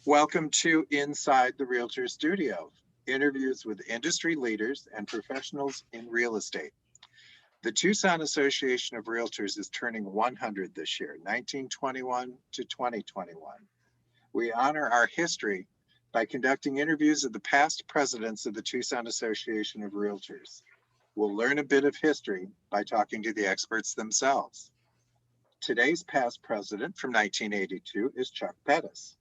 Welcome to Inside the Realtor Studio, interviews with industry leaders and professionals in real estate. The Tucson Association of Realtors is turning 100 this year, 1921 to 2021. We honor our history by conducting interviews of the past presidents of the Tucson Association of Realtors. We'll learn a bit of history by talking to the experts themselves. Today's past president from 1982 is Chuck Pettis.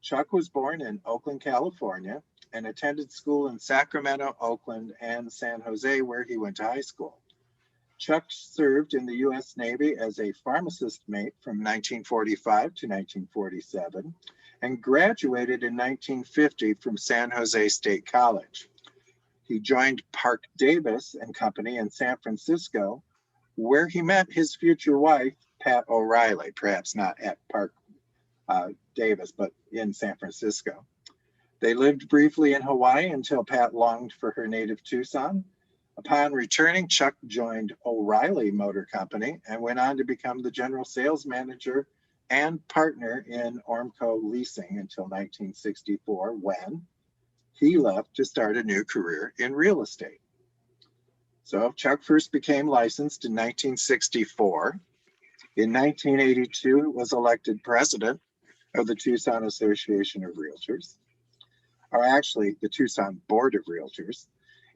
Chuck was born in Oakland, California, and attended school in Sacramento, Oakland, and San Jose, where he went to high school. Chuck served in the U.S. Navy as a pharmacist mate from 1945 to 1947 and graduated in 1950 from San Jose State College. He joined Park Davis and Company in San Francisco, where he met his future wife, Pat O'Reilly, perhaps not at Park Davis, but in San Francisco. They lived briefly in Hawaii until Pat longed for her native Tucson. Upon returning, Chuck joined O'Reilly Motor Company and went on to become the general sales manager and partner in Ormco Leasing until 1964, when he left to start a new career in real estate. So Chuck first became licensed in 1964. In 1982, was elected president of the Tucson Association of Realtors, or actually the Tucson Board of Realtors.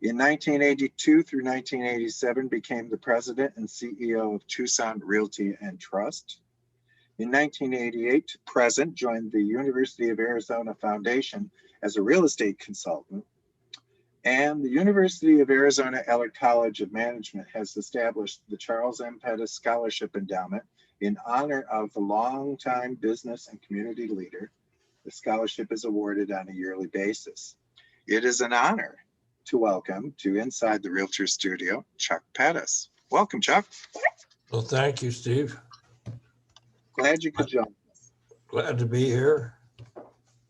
In 1982 through 1987, became the president and CEO of Tucson Realty and Trust. In 1988 to present, joined the University of Arizona Foundation as a real estate consultant. And the University of Arizona Eller College of Management has established the Charles M. Pettis Scholarship Endowment in honor of the longtime business and community leader. The scholarship is awarded on a yearly basis. It is an honor to welcome to Inside the Realtor Studio, Chuck Pettis. Welcome, Chuck. Well, thank you, Steve. Glad you could join us. Glad to be here.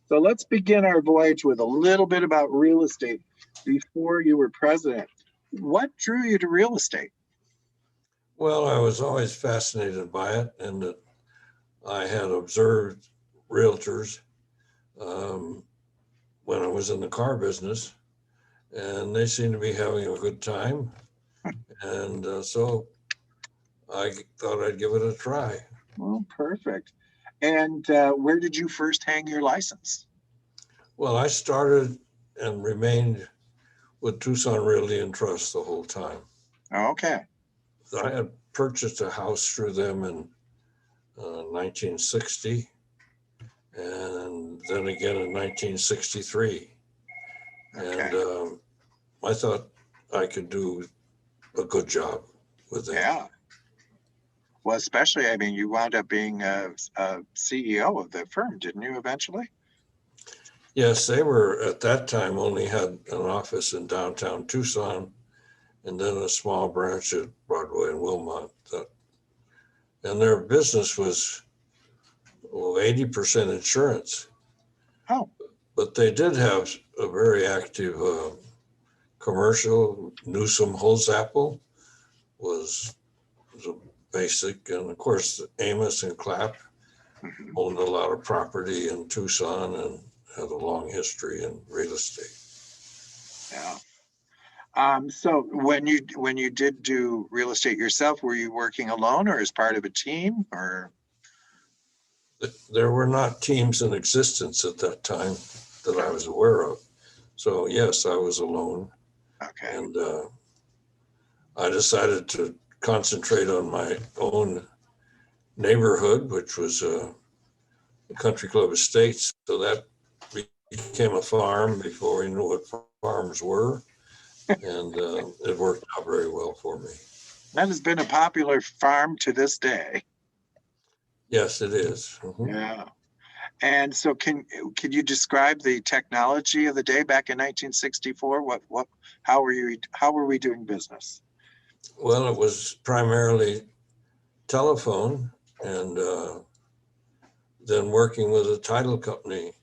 So let's begin our voyage with a little bit about real estate. Before you were president, what drew you to real estate? Well, I was always fascinated by it, and that I had observed realtors when I was in the car business, and they seemed to be having a good time. And so I thought I'd give it a try. Well, perfect. And where did you first hang your license? Well, I started and remained with Tucson Realty and Trust the whole time. Okay. I had purchased a house through them in 1960, and then again in 1963. Okay. And I thought I could do a good job with them. Yeah. Well, especially, I mean, you wound up being a CEO of the firm, didn't you, eventually? Yes, they were at that time only had an office in downtown Tucson, and then a small branch at Broadway and Wilmot. And their business was 80% insurance. Oh. But they did have a very active commercial. Newsom Holzapfel was a basic, and of course Amos and Clapp owned a lot of property in Tucson and had a long history in real estate. Yeah. So when you did do real estate yourself, were you working alone or as part of a team, or? There were not teams in existence at that time that I was aware of. So yes, I was alone. Okay. And I decided to concentrate on my own neighborhood, which was the Country Club Estates. So that became a farm before we knew what farms were. And it worked out very well for me. That has been a popular farm to this day. Yes, it is. Mm-hmm. Yeah. And so can you describe the technology of the day back in 1964? How were we doing business? Well, it was primarily telephone, and then working with a title company.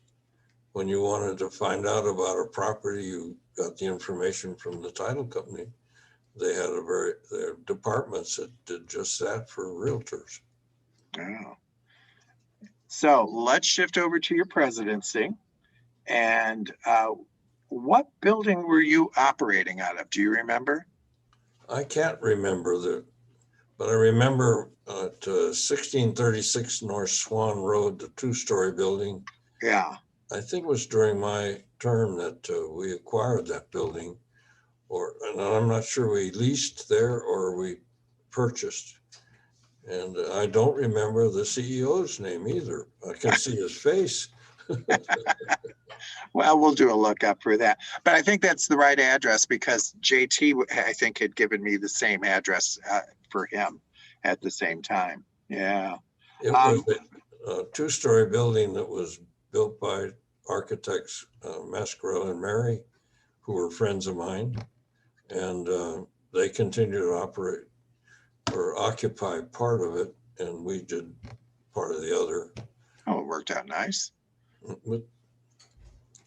When you wanted to find out about a property, you got the information from the title company. They had their departments that did just that for realtors. Yeah. So let's shift over to your presidency. And what building were you operating out of? Do you remember? I can't remember but I remember at 1636 North Swan Road, the two-story building. Yeah. I think it was during my term that we acquired that building, and I'm not sure we leased there or we purchased. And I don't remember the CEO's name either. I can see his face. Well, we'll do a lookup for that. But I think that's the right address because JT, I think, had given me the same address for him at the same time. Yeah. It was a two-story building that was built by architects Mascarell and Mary, who were friends of mine, and they continued to operate or occupy part of it, and we did part of the other. Oh, it worked out nice. But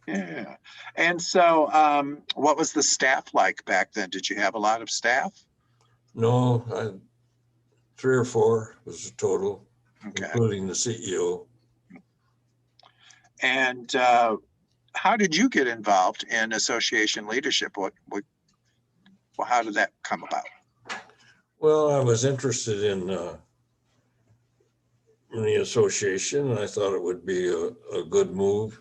Yeah. And so what was the staff like back then? Did you have a lot of staff? no, 3 or 4 was the total, Okay. including the CEO. And how did you get involved in association leadership? How did that come about? Well, I was interested in the association, and I thought it would be a good move.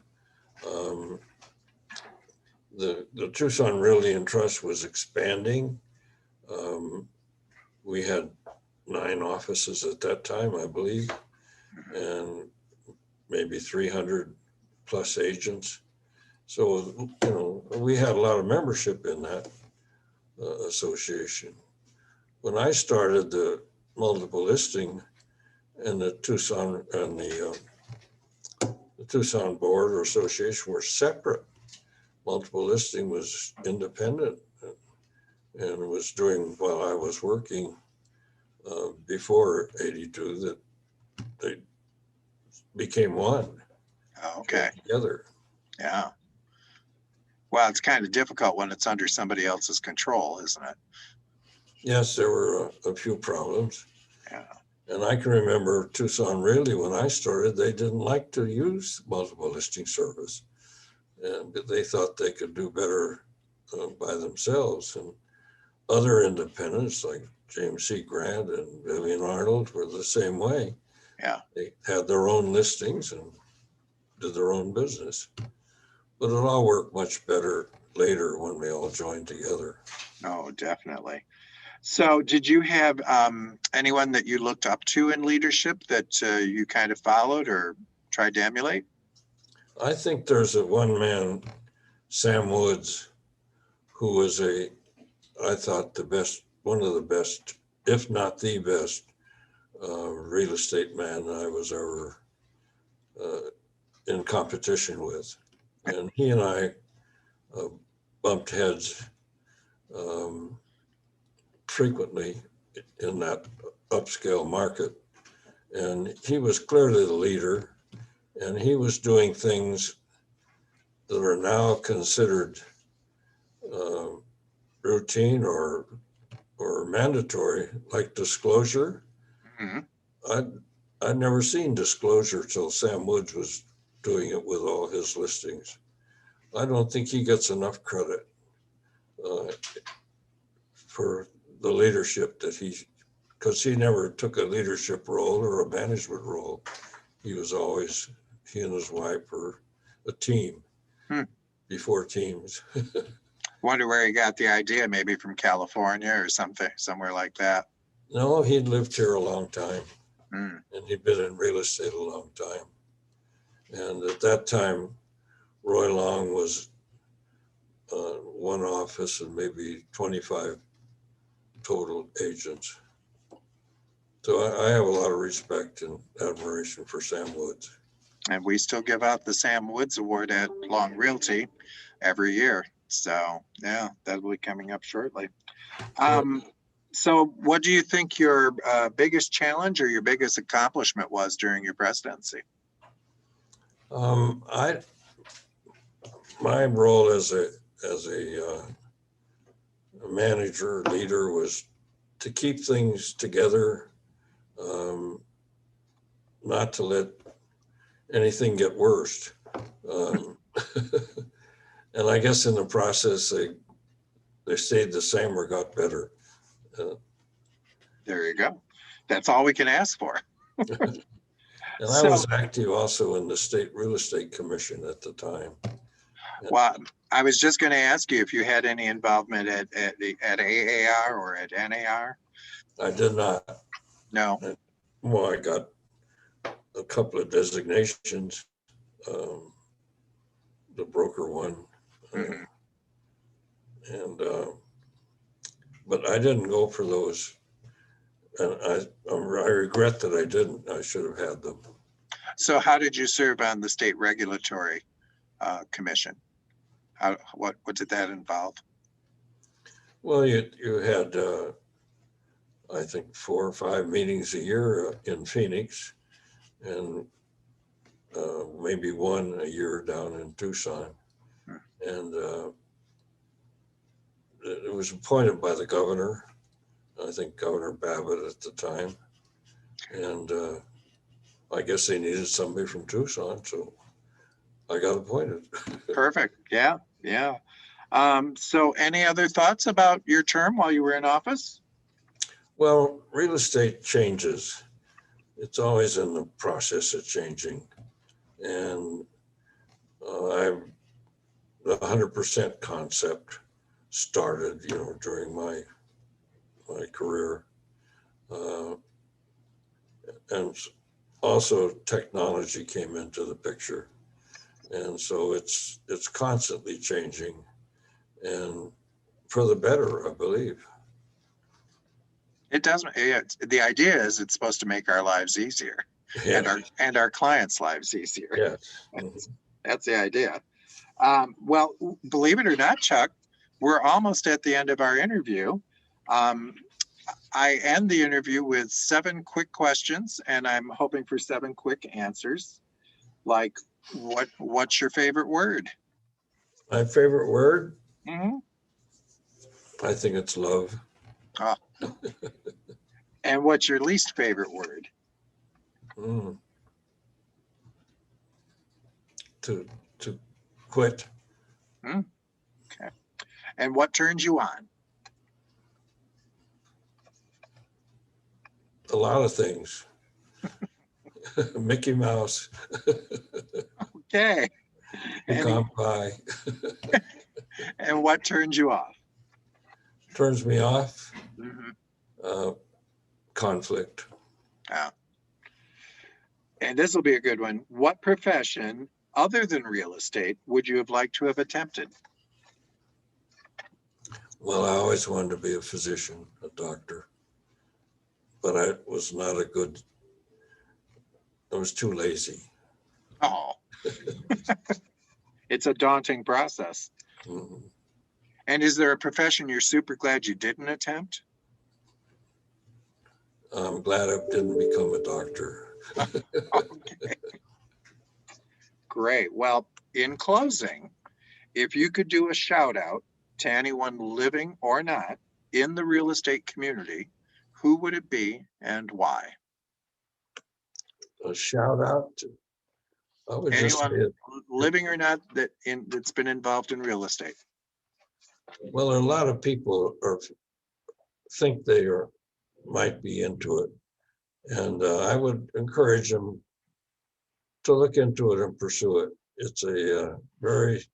The Tucson Realty and Trust was expanding. We had 9 offices at that time, I believe, and maybe 300 plus agents. So, we had a lot of membership in that association. When I started, the multiple listing and the Tucson and the Tucson board or association were separate. Multiple listing was independent and was doing while I was working before 82 that they became one. Okay. Together. Yeah. Well, it's kind of difficult when it's under somebody else's control, isn't it? Yes, there were a few problems. Yeah. And I can remember Tucson Realty when I started, they didn't like to use multiple listing service. And they thought they could do better by themselves. And other independents like James C. Grant and Vivian Arnold were the same way. Yeah. They had their own listings and did their own business. But it all worked much better later when we all joined together. Oh, definitely. So did you have anyone that you looked up to in leadership that you kind of followed or tried to emulate? I think there's one man, Sam Woods, who was I thought one of the best, if not the best, real estate man I was ever in competition with. And he and I bumped heads frequently in that upscale market. And he was clearly the leader, and he was doing things that are now considered routine or mandatory, like disclosure. Mm-hmm. I'd never seen disclosure till Sam Woods was doing it with all his listings. I don't think he gets enough credit for the leadership that because he never took a leadership role or a management role. He was always, he and his wife were a team before teams. Wonder where he got the idea, maybe from California or something, somewhere like that. No, he'd lived here a long time Mm. and he'd been in real estate a long time. And at that time, Roy Long was one office and maybe 25 total agents. So I have a lot of respect and admiration for Sam Woods. And we still give out the Sam Woods Award at Long Realty every year. So yeah, that'll be coming up shortly. So what do you think your biggest challenge or your biggest accomplishment was during your presidency? My role as a manager, leader was to keep things together, not to let anything get worse. Um, and I guess in the process, they stayed the same or got better. There you go. That's all we can ask for. And I So, was active also in the State Real Estate Commission at the time. well, I was just going to ask you if you had any involvement at AAR or at NAR. I did not. No. Well, I got a couple of designations, the broker one, Mhm. but I didn't go for those. And I regret that I didn't. I should have had them. So how did you serve on the State Regulatory Commission? What did that involve? Well, you had, I think, 4 or 5 meetings a year in Phoenix, and maybe one a year down in Tucson. And it was appointed by the governor, I think Governor Babbitt at the time. And I guess they needed somebody from Tucson, so I got appointed. Perfect. Yeah. Yeah. So any other thoughts about your term while you were in office? Well, real estate changes. It's always in the process of changing. And the 100% concept started, during my career. And also technology came into the picture. And so it's constantly changing, and for the better, I believe. It doesn't. The idea is it's supposed to make our lives easier, Yeah. and our clients' lives easier. Yes. That's the idea. Well, believe it or not, Chuck, we're almost at the end of our interview. I end the interview with 7 quick questions, and I'm hoping for 7 quick answers. Like, what's your favorite word? My favorite word, Mm-hmm. I think it's love. Oh. And what's your least favorite word? To quit. Okay. And what turns you on? A lot of things. Mickey Mouse. Okay. Pecan pie. And what turns you off? Turns me off. Mm-hmm. Conflict. And this will be a good one. What profession other than real estate would you have liked to have attempted? Well, I always wanted to be a physician, a doctor, but I was not a good, I was too lazy. Oh, it's a daunting process. Mhm. And is there a profession you're super glad you didn't attempt? I'm glad I didn't become a doctor. Okay. Great. Well, in closing, if you could do a shout out to anyone living or not in the real estate community, who would it be and why? A shout out to, I would just say, Anyone living or not that's been involved in real estate. well, a lot of people think they might be into it. And I would encourage them to look into it and pursue it. It's a very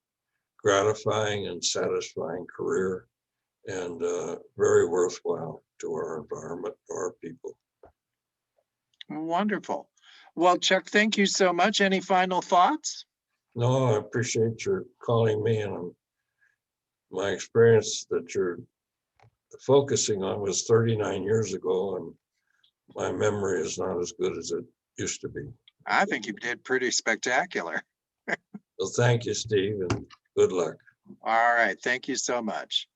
gratifying and satisfying career, and very worthwhile to our environment, to our people. Wonderful. Well, Chuck, thank you so much. Any final thoughts? No, I appreciate your calling me, and my experience that you're focusing on was 39 years ago, and my memory is not as good as it used to be. I think you did pretty spectacular. Well, thank you, Steve, and good luck. All right. Thank you so much.